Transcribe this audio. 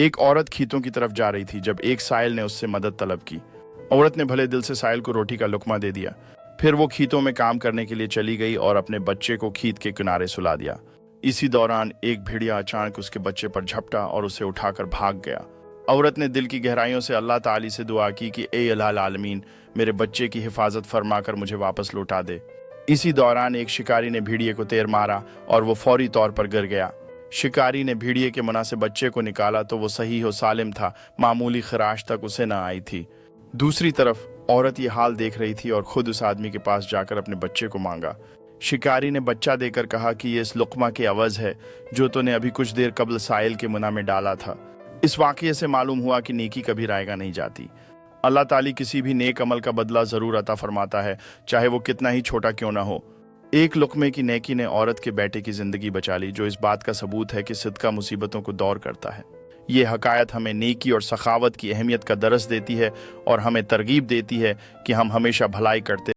ایک عورت کھیتوں کی طرف جا رہی थी जब एक साइल ने उससे मदद तलब की। औरत ने भले दिल से साइल को रोटी का लुकमा दे दिया। फिर वो खीतों में काम करने के लिए चली गई और अपने बच्चे को खीत के किनारे सुला दिया। इसी दौरान एक भेड़िया अचानक उसके बच्चे पर झपटा और उसे उठाकर भाग गया। औरत ने दिल की गहराइयों से अल्लाह ताली से दुआ की कि ए अल्लाह आलमीन, मेरे बच्चे की हिफाजत फरमाकर मुझे वापस लौटा दे। इसी दौरान एक शिकारी ने भेड़िए को तीर मारा और वो फौरी तौर पर गिर गया। शिकारी ने भेड़िए के मुंह से बच्चे को निकाला तो वो सही हो सालिम था, मामूली खराश तक उसे न आई थी। दूसरी तरफ औरत ये हाल देख रही थी और खुद उस आदमी के पास जाकर अपने बच्चे को मांगा। शिकारी ने बच्चा देकर कहा कि ये इस लुकमा के अवज है जो तूने अभी कुछ देर कबल साइल के मुना में डाला था। इस वाक़ये से मालूम हुआ कि नेकी कभी रायगा नहीं जाती। अल्लाह ताली किसी भी नेक अमल का बदला ज़रूर अता फरमाता है, चाहे वो कितना ही छोटा क्यों ना हो। एक लुकमे की नेकी ने औरत के बेटे की ज़िंदगी बचा ली, जो इस बात का सबूत है कि सिदका मुसीबतों को दूर करता है। ये हकायत हमें नेकी और सखावत की अहमियत का दरस देती है और हमें तरगीब देती है कि हम हमेशा भलाई करते